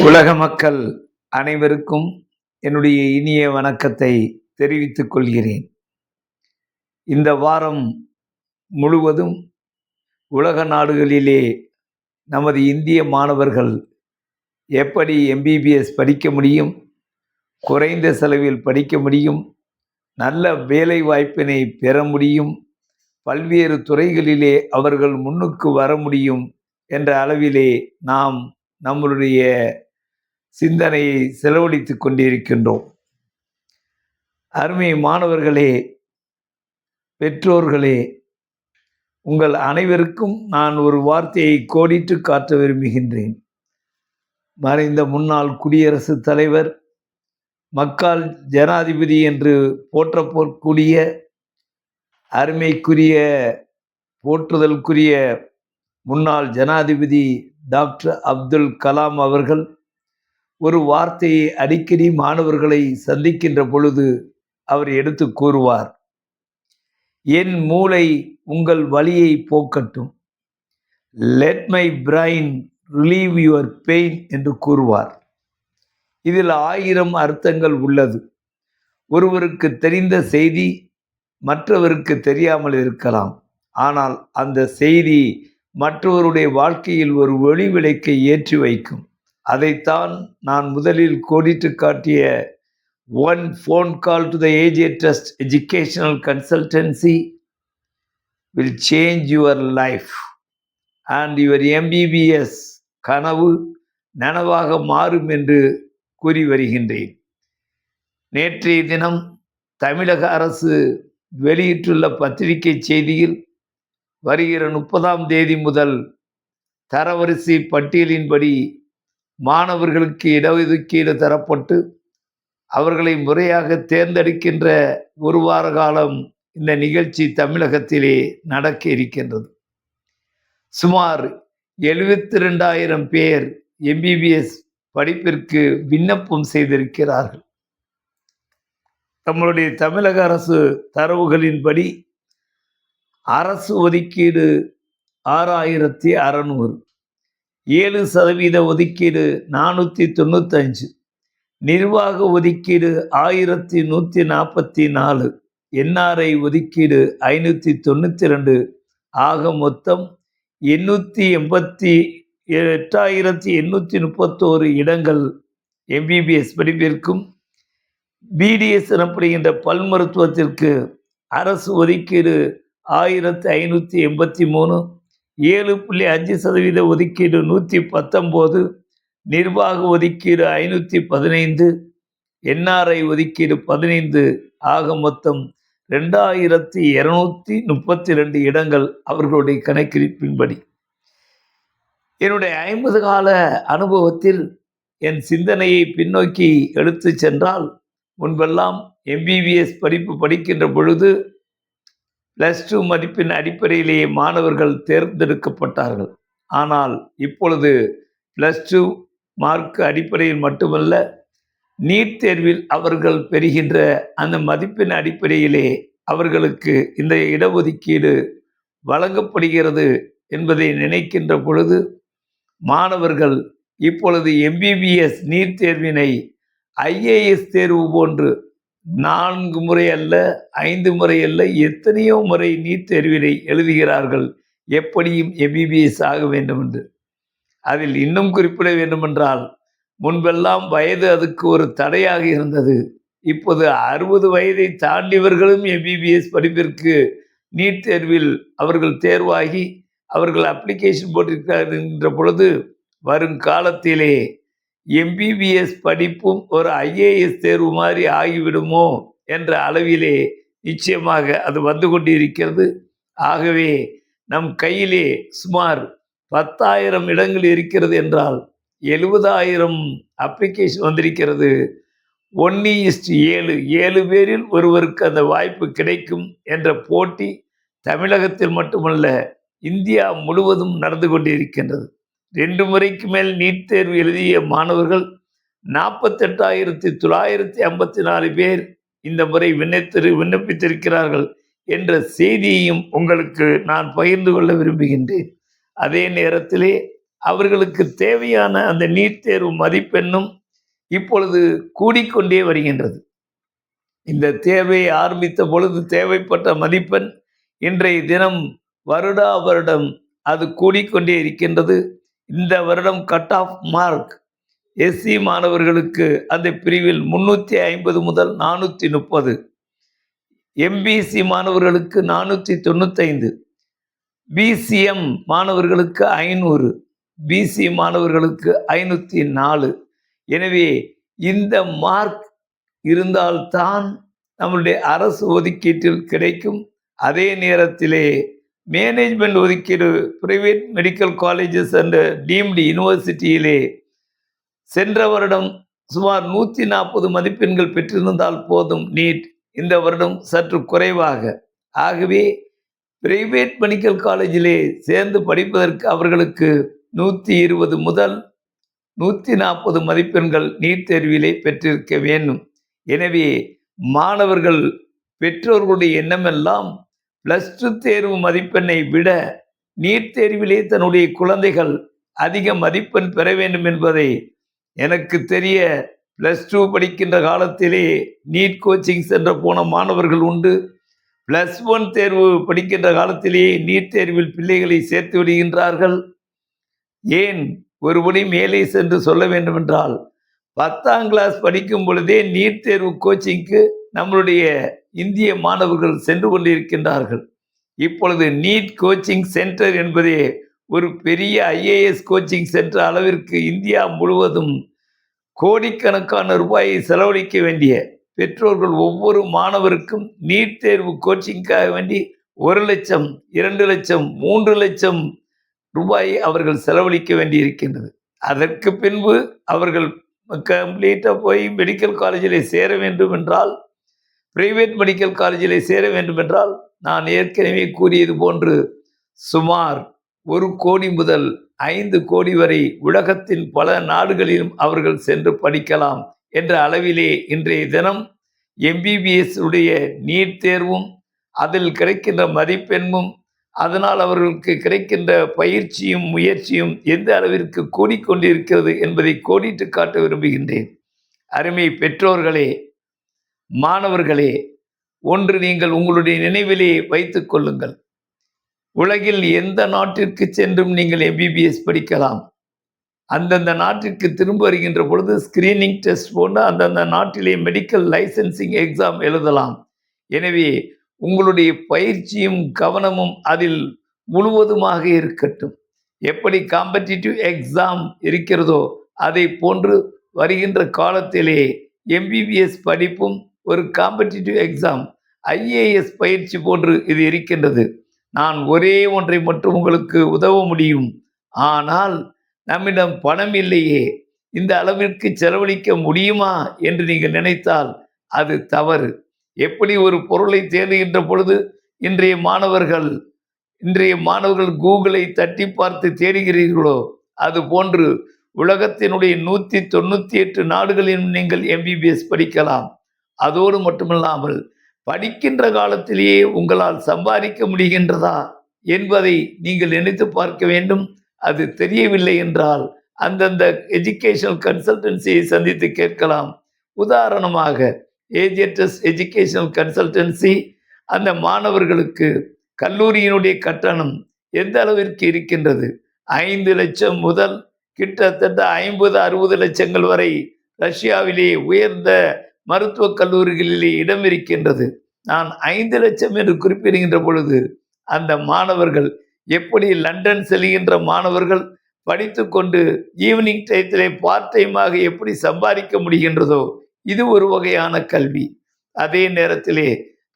உலக மக்கள் அனைவருக்கும் என்னுடைய இனிய வணக்கத்தை தெரிவித்துக் கொள்கிறேன். இந்த வாரம் முழுவதும் உலக நாடுகளிலே நமது இந்திய மாணவர்கள் எப்படி எம்பிபிஎஸ் படிக்க முடியும், குறைந்த செலவில் படிக்க முடியும், நல்ல வேலை வாய்ப்பினை பெற முடியும், பல்வேறு துறைகளிலே அவர்கள் முன்னுக்கு வர முடியும் என்ற அளவிலே நாம் நம்மளுடைய சிந்தனையை செலவழித்துக் கொண்டிருக்கின்றோம். அருமை மாணவர்களே, பெற்றோர்களே, உங்கள் அனைவருக்கும் நான் ஒரு வார்த்தையை கோடிட்டு காட்ட விரும்புகின்றேன். மறைந்த முன்னாள் குடியரசுத் தலைவர், மக்கள் ஜனாதிபதி என்று போற்றக்கூடிய அருமைக்குரிய போற்றுதலுக்குரிய முன்னாள் ஜனாதிபதி டாக்டர் அப்துல் கலாம் அவர்கள் ஒரு வார்த்தையை அடிக்கடி மாணவர்களை சந்திக்கின்ற பொழுது அவர் எடுத்து கூறுவார். என் மூளை உங்கள் வலியை போக்கட்டும், let my brain relieve your pain என்று கூறுவார். இதில் 1000 அர்த்தங்கள் உள்ளது. ஒருவருக்கு தெரிந்த செய்தி மற்றவருக்கு தெரியாமல் இருக்கலாம். ஆனால் அந்த செய்தி மற்றவருடைய வாழ்க்கையில் ஒரு ஒளி விளக்கை ஏற்றி வைக்கும். அதைத்தான் நான் முதலில் கோடிட்டு காட்டிய one phone call to the age trust educational consultancy will change your life and your MBBS கனவு நனவாக மாறும் என்று கூறி வருகின்றேன். நேற்றைய தினம் தமிழக அரசு வெளியிட்டுள்ள பத்திரிகை செய்தியில் வருகிற 30ஆம் தேதி முதல் தரவரிசை பட்டியலின்படி மாணவர்களுக்கு இடஒதுக்கீடு தரப்பட்டு அவர்களை முறையாக தேர்ந்தெடுக்கின்ற ஒரு வார காலம் இந்த நிகழ்ச்சி தமிழகத்திலே நடக்க இருக்கின்றது. சுமார் 72,000 பேர் எம்பிபிஎஸ் படிப்பிற்கு விண்ணப்பம் செய்திருக்கிறார்கள். நம்மளுடைய தமிழக அரசு தரவுகளின்படி அரசு ஒதுக்கீடு 6,600, 7% ஒதுக்கீடு 495, நிர்வாக ஒதுக்கீடு 1,144, என்ஆர்ஐ ஒதுக்கீடு 592, ஆக மொத்தம் 8,831 இடங்கள் எம்பிபிஎஸ் படிப்பிற்கும் பிடிஎஸ் எனப்படுகின்ற பல் மருத்துவத்திற்கு அரசு ஒதுக்கீடு 1,583, 7.5% ஒதுக்கீடு 119, நிர்வாக ஒதுக்கீடு 515, என்ஆர்ஐ ஒதுக்கீடு 15, ஆக மொத்தம் 2,232 இடங்கள் அவர்களுடைய கணக்கெடுப்பின்படி. என்னுடைய 50 கால அனுபவத்தில் என் சிந்தனையை பின்னோக்கி எடுத்து சென்றால், முன்பெல்லாம் எம்பிபிஎஸ் படிப்பு படிக்கின்ற பொழுது +2 மதிப்பின் அடிப்படையிலேயே மாணவர்கள் தேர்ந்தெடுக்கப்பட்டார்கள். ஆனால் இப்பொழுது +2 மார்க் அடிப்படையில் மட்டுமல்ல, நீட் தேர்வில் அவர்கள் பெறுகின்ற அந்த மதிப்பின் அடிப்படையிலே அவர்களுக்கு இந்த இடஒதுக்கீடு வழங்கப்படுகிறது என்பதை நினைக்கின்ற பொழுது மாணவர்கள் இப்பொழுது எம்பிபிஎஸ் நீட் தேர்வினை ஐஏஎஸ் தேர்வு போன்று 4 முறை அல்ல, 5 முறை அல்ல, எத்தனையோ முறை நீட் தேர்வினை எழுதுகிறார்கள், எப்படியும் எம்பிபிஎஸ் ஆக வேண்டும் என்று. அதில் இன்னும் குறிப்பிட வேண்டுமென்றால், முன்பெல்லாம் வயது அதுக்கு ஒரு தடையாக இருந்தது. இப்போது 60 வயதை தாண்டியவர்களும் எம்பிபிஎஸ் படிப்பிற்கு நீட் தேர்வில் அவர்கள் தேர்வாகி அவர்கள் அப்ளிகேஷன் போட்டிருக்கின்ற பொழுது வருங்காலத்திலே எம்பிபிஎஸ் படிப்பும் ஒரு ஐஏஎஸ் தேர்வு மாதிரி ஆகிவிடுமோ என்ற அளவிலே நிச்சயமாக அது வந்து கொண்டிருக்கிறது. ஆகவே நம் கையிலே சுமார் 10,000 இடங்கள் இருக்கிறது என்றால் 70,000 அப்ளிகேஷன் வந்திருக்கிறது. 1:7, 7 பேரில் ஒருவருக்கு அந்த வாய்ப்பு கிடைக்கும் என்ற போட்டி தமிழகத்தில் மட்டுமல்ல, இந்தியா முழுவதும் நடந்து கொண்டிருக்கின்றது. 2 முறைக்கு மேல் நீட் தேர்வு எழுதிய மாணவர்கள் 48,954 பேர் இந்த முறை விண்ணப்பித்திருக்கிறார்கள் என்ற செய்தியையும் உங்களுக்கு நான் பகிர்ந்து கொள்ள விரும்புகின்றேன். அதே நேரத்திலே அவர்களுக்கு தேவையான அந்த நீட் தேர்வு மதிப்பெண்ணும் இப்பொழுது கூடிக்கொண்டே வருகின்றது. இந்த தேர்வை ஆரம்பித்த பொழுது தேவைப்பட்ட மதிப்பெண் இன்றைய தினம் வருடா வருடம் அது கூடிக்கொண்டே இருக்கின்றது. இந்த வருடம் கட் ஆஃப் மார்க் எஸ்சி மாணவர்களுக்கு அந்த பிரிவில் 350 முதல் 430, எம்பிசி மாணவர்களுக்கு 495, பிசிஎம் மாணவர்களுக்கு 500, பிசி மாணவர்களுக்கு 504. எனவே இந்த மார்க் இருந்தால்தான் நம்முடைய அரசு ஒதுக்கீட்டில் கிடைக்கும். அதே நேரத்திலே மேனேஜ்மெண்ட் ஒதுக்கீடு private medical colleges and deemed யூனிவர்சிட்டியிலே சென்ற வருடம் சுமார் 140 மதிப்பெண்கள் பெற்றிருந்தால் போதும் நீட். இந்த வருடம் சற்று குறைவாக. ஆகவே பிரைவேட் மெடிக்கல் காலேஜிலே சேர்ந்து படிப்பதற்கு அவர்களுக்கு 120 முதல் 140 மதிப்பெண்கள் நீட் தேர்விலே பெற்றிருக்க வேண்டும். எனவே மாணவர்கள் பெற்றோர்களுடைய எண்ணமெல்லாம் +2 தேர்வு மதிப்பெண்ணை விட நீட் தேர்விலே தன்னுடைய குழந்தைகள் அதிக மதிப்பெண் பெற வேண்டும் என்பதை எனக்கு தெரிய +2 படிக்கின்ற காலத்திலே நீட் கோச்சிங் சென்று போன மாணவர்கள் உண்டு. +1 தேர்வு படிக்கின்ற காலத்திலேயே நீட் தேர்வில் பிள்ளைகளை சேர்த்து விடுகின்றார்கள். ஏன் ஒருபடி மேலே சென்று சொல்ல வேண்டுமென்றால் 10ஆம் கிளாஸ் படிக்கும் பொழுதே நீட் தேர்வு கோச்சிங்க்கு நம்மளுடைய இந்திய மாணவர்கள் சென்று கொண்டிருக்கின்றார்கள். இப்பொழுது நீட் கோச்சிங் சென்டர் என்பதே ஒரு பெரிய ஐஏஎஸ் கோச்சிங் சென்டர் அளவிற்கு இந்தியா முழுவதும் கோடிக்கணக்கான ரூபாயை செலவழிக்க வேண்டிய பெற்றோர்கள் ஒவ்வொரு மாணவருக்கும் நீட் தேர்வு கோச்சிங்காக வேண்டி 1 லட்சம், 2 லட்சம், 3 லட்சம் ரூபாயை அவர்கள் செலவழிக்க வேண்டி இருக்கின்றது. அதற்கு பின்பு அவர்கள் கம்ப்ளீட்டாக போய் மெடிக்கல் காலேஜிலே சேர வேண்டும் என்றால், பிரைவேட் மெடிக்கல் காலேஜிலே சேர வேண்டும் என்றால், நான் ஏற்கனவே கூறியது போன்று சுமார் 1 கோடி முதல் 5 கோடி வரை உலகத்தின் பல நாடுகளிலும் அவர்கள் சென்று படிக்கலாம் என்ற அளவிலே இன்றைய தினம் எம்பிபிஎஸ் உடைய நீட் தேர்வும் அதில் கிடைக்கின்ற மதிப்பெண்ணும் அதனால் அவர்களுக்கு கிடைக்கின்ற பயிற்சியும் முயற்சியும் எந்த அளவிற்கு கூடிக்கொண்டிருக்கிறது என்பதை கோடிட்டு காட்ட விரும்புகின்றேன். அருமை பெற்றோர்களே, மாணவர்களே, ஒன்று நீங்கள் உங்களுடைய நினைவிலே வைத்துக் கொள்ளுங்கள். உலகில் எந்த நாட்டிற்கு சென்றும் நீங்கள் எம்பிபிஎஸ் படிக்கலாம். அந்தந்த நாட்டிற்கு திரும்ப வருகின்ற பொழுது ஸ்கிரீனிங் டெஸ்ட் போன்று அந்தந்த நாட்டிலே மெடிக்கல் லைசன்சிங் எக்ஸாம் எழுதலாம். எனவே உங்களுடைய பயிற்சியும் கவனமும் அதில் முழுவதுமாக இருக்கட்டும். எப்படி காம்படிட்டிவ் எக்ஸாம் இருக்கிறதோ அதை போன்று வருகின்ற காலத்திலே எம்பிபிஎஸ் படிப்பும் ஒரு காம்படிட்டிவ் எக்ஸாம், ஐஏஎஸ் பயிற்சி போன்று இது இருக்கின்றது. நான் ஒரே ஒன்றை மட்டும் உங்களுக்கு உதவ முடியும். ஆனால் நம்மிடம் பணம் இல்லையே, இந்த அளவிற்கு செலவழிக்க முடியுமா என்று நீங்கள் நினைத்தால் அது தவறு. எப்படி ஒரு பொருளை தேடுகின்ற பொழுது இன்றைய மாணவர்கள் கூகுளை தட்டி பார்த்து தேடுகிறீர்களோ, அது போன்று உலகத்தினுடைய 198 நாடுகளிலும் நீங்கள் எம்பிபிஎஸ் படிக்கலாம். அதோடு மட்டுமில்லாமல் படிக்கின்ற காலத்திலேயே உங்களால் சம்பாதிக்க முடிகின்றதா என்பதை நீங்கள் நினைத்து பார்க்க வேண்டும். அது தெரியவில்லை என்றால் அந்தந்த எஜுகேஷனல் கன்சல்டன்சியை சந்தித்து கேட்கலாம். உதாரணமாக ஏஜெட்டஸ் எஜுகேஷனல் கன்சல்டன்சி அந்த மாணவர்களுக்கு கல்லூரியினுடைய கட்டணம் எந்த அளவிற்கு இருக்கின்றது, 5 லட்சம் முதல் கிட்டத்தட்ட 50-60 லட்சங்கள் வரை ரஷ்யாவிலே உயர்ந்த மருத்துவக் கல்லூரிகளிலே இடம் இருக்கின்றது. நான் 5 லட்சம் என்று குறிப்பிடுகின்ற பொழுது அந்த மாணவர்கள் எப்படி லண்டன் செல்கின்ற மாணவர்கள் படித்து கொண்டு ஈவினிங் டயத்திலே பார்ட் டைமாக எப்படி சம்பாதிக்க முடிகின்றதோ இது ஒரு வகையான கல்வி. அதே நேரத்திலே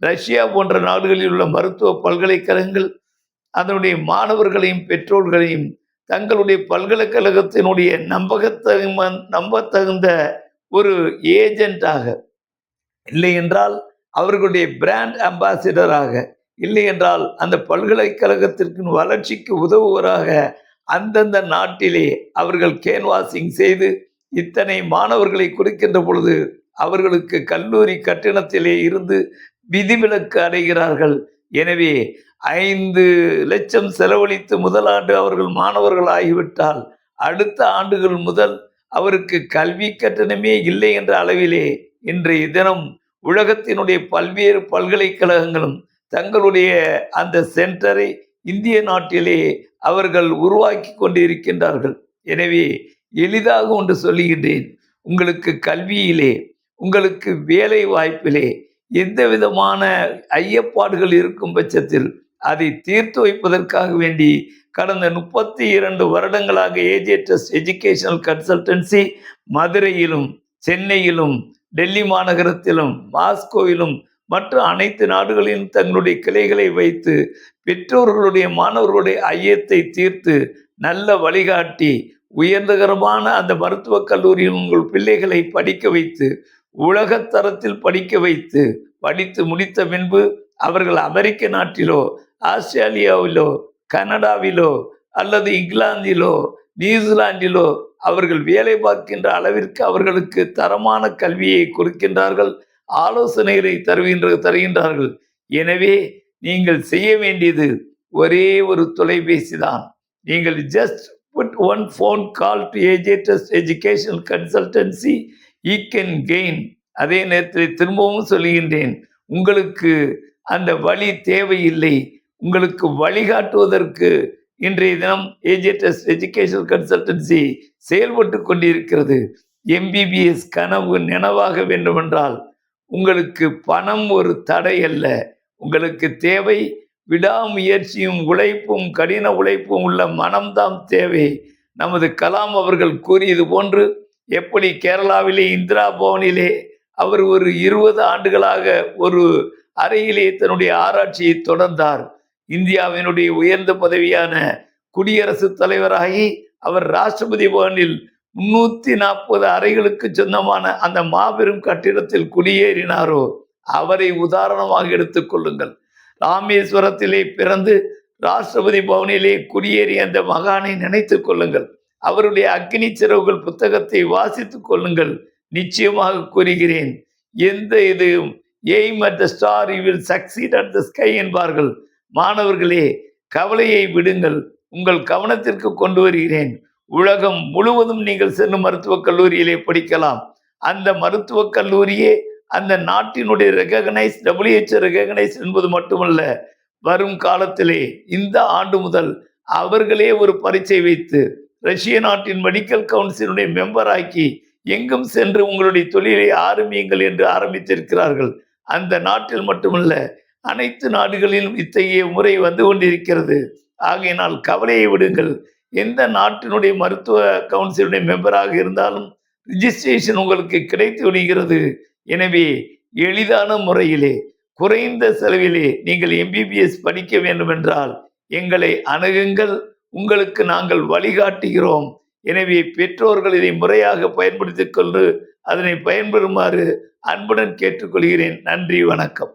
ரஷ்யா போன்ற நாடுகளில் உள்ள மருத்துவ பல்கலைக்கழகங்கள் அதனுடைய மாணவர்களையும் பெற்றோர்களையும் தங்களுடைய பல்கலைக்கழகத்தினுடைய நம்பத்தகுந்த ஒரு ஏஜென்ட்டாக, இல்லை என்றால் அவர்களுடைய பிராண்ட் அம்பாசிடராக, இல்லை என்றால் அந்த பல்கலைக்கழகத்திற்கு வளர்ச்சிக்கு உதவுவராக அந்தந்த நாட்டிலே அவர்கள் கேன்வாசிங் செய்து இத்தனை மாணவர்களை கொடுக்கின்ற பொழுது அவர்களுக்கு கல்லூரி கட்டணத்திலே இருந்து விதிவிலக்கு அடைகிறார்கள். எனவே 5 லட்சம் செலவழித்து முதலாண்டு அவர்கள் மாணவர்கள் ஆகிவிட்டால் அடுத்த ஆண்டுகள் முதல் அவருக்கு கல்வி கட்டணமே இல்லை என்ற அளவிலே இன்றைய தினம் உலகத்தினுடைய பல்வேறு பல்கலைக்கழகங்களும் தங்களுடைய அந்த சென்டரை இந்திய நாட்டிலே அவர்கள் உருவாக்கி கொண்டு இருக்கின்றார்கள். எனவே எளிதாக ஒன்று சொல்லுகின்றேன், உங்களுக்கு கல்வியிலே, உங்களுக்கு வேலை வாய்ப்பிலே எந்த விதமான ஐயப்பாடுகள் இருக்கும் பட்சத்தில் அதை தீர்த்து வைப்பதற்காக வேண்டி கடந்த 32 வருடங்களாக ஏஜே ட்ரஸ்ட் எஜுகேஷனல் கன்சல்டன்சி மதுரையிலும், சென்னையிலும், டெல்லி மாநகரத்திலும், மாஸ்கோவிலும் மற்ற அனைத்து நாடுகளிலும் தங்களுடைய கிளைகளை வைத்து பெற்றோர்களுடைய மாணவர்களுடைய ஐயத்தை தீர்த்து நல்ல வழிகாட்டி உயர்ந்தகரமான அந்த மருத்துவக் கல்லூரியில் உங்கள் பிள்ளைகளை படிக்க வைத்து உலகத்தரத்தில் படிக்க வைத்து படித்து முடித்த பின்பு அவர்கள் அமெரிக்க நாட்டிலோ, ஆஸ்திரேலியாவிலோ, கனடாவிலோ அல்லது இங்கிலாந்திலோ, நியூசிலாந்திலோ அவர்கள் வேலை பார்க்கின்ற அளவிற்கு அவர்களுக்கு தரமான கல்வியை கொடுக்கின்றார்கள், ஆலோசனைகளை தருகின்றார்கள். எனவே நீங்கள் செய்ய வேண்டியது ஒரே ஒரு தொலைபேசி தான். நீங்கள் just put one phone call to AJ Trust Educational Consultancy, you can gain. அதே நேரத்தில் திரும்பவும் சொல்லுகின்றேன், உங்களுக்கு அந்த வழி தேவையில்லை. உங்களுக்கு வழிகாட்டுவதற்கு இன்றைய தினம் ஏஜே ட்ரஸ்ட் எஜுகேஷனல் கன்சல்டன்சி செயல்பட்டு கொண்டிருக்கிறது. MBBS கனவு நினைவாக வேண்டுமென்றால் உங்களுக்கு பணம் ஒரு தடை அல்ல. உங்களுக்கு தேவை விடாமுயற்சியும் உழைப்பும் கடின உழைப்பும் உள்ள மனம்தான் தேவை. நமது கலாம் அவர்கள் கூறியது போன்று, எப்படி கேரளாவிலே இந்திரா பவனிலே அவர் ஒரு 20 ஆண்டுகளாக ஒரு அறையிலே தன்னுடைய ஆராய்ச்சியை தொடர்ந்தார். இந்தியாவினுடைய உயர்ந்த பதவியான குடியரசுத் தலைவராகி அவர் ராஷ்டிரபதி பவனில் 340 அறைகளுக்கு சொந்தமான அந்த மாபெரும் கட்டிடத்தில் குடியேறினாரோ அவரை உதாரணமாக எடுத்துக்கொள்ளுங்கள். ராமேஸ்வரத்திலே பிறந்து ராஷ்டிரபதி பவனிலே குடியேறிய அந்த மகானை நினைத்துக் கொள்ளுங்கள். அவருடைய அக்னி சிறகுகள் புத்தகத்தை வாசித்துக் கொள்ளுங்கள். நிச்சயமாக கூறுகிறேன், எந்த இதையும் aim at the star you will succeed at the sky என்பார்கள். மாணவர்களே, கவலையை விடுங்கள். உங்கள் கவனத்திற்கு கொண்டு வருகிறேன். உலகம் முழுவதும் நீங்கள் சென்று மருத்துவக் கல்லூரியிலே படிக்கலாம். அந்த மருத்துவக் கல்லூரியே அந்த நாட்டினுடைய ரெகக்னைஸ், WHO ரெகக்னைஸ் என்பது மட்டுமல்ல, வரும் காலத்திலே இந்த ஆண்டு முதல் அவர்களே ஒரு பரீட்சை வைத்து ரஷ்ய நாட்டின் மெடிக்கல் கவுன்சிலுடைய மெம்பர் ஆக்கி எங்கும் சென்று உங்களுடைய தொழிலை ஆரம்பியுங்கள் என்று ஆரம்பித்திருக்கிறார்கள். அந்த நாட்டில் மட்டுமல்ல, அனைத்து நாடுகளிலும் இத்தகைய முறை வந்து கொண்டிருக்கிறது. ஆகையினால் கவலையை விடுங்கள். எந்த நாட்டினுடைய மருத்துவ கவுன்சிலுடைய மெம்பராக இருந்தாலும் ரிஜிஸ்ட்ரேஷன் உங்களுக்கு கிடைத்து விடுகிறது. எனவே எளிதான முறையிலே குறைந்த செலவிலே நீங்கள் MBBS படிக்க வேண்டுமென்றால் எங்களை அணுகுங்கள். உங்களுக்கு நாங்கள் வழிகாட்டுகிறோம். எனவே பெற்றோர்கள் இதை முறையாக பயன்படுத்திக் கொண்டு அதனை பயன்பெறுமாறு அன்புடன் கேட்டுக்கொள்கிறேன். நன்றி, வணக்கம்.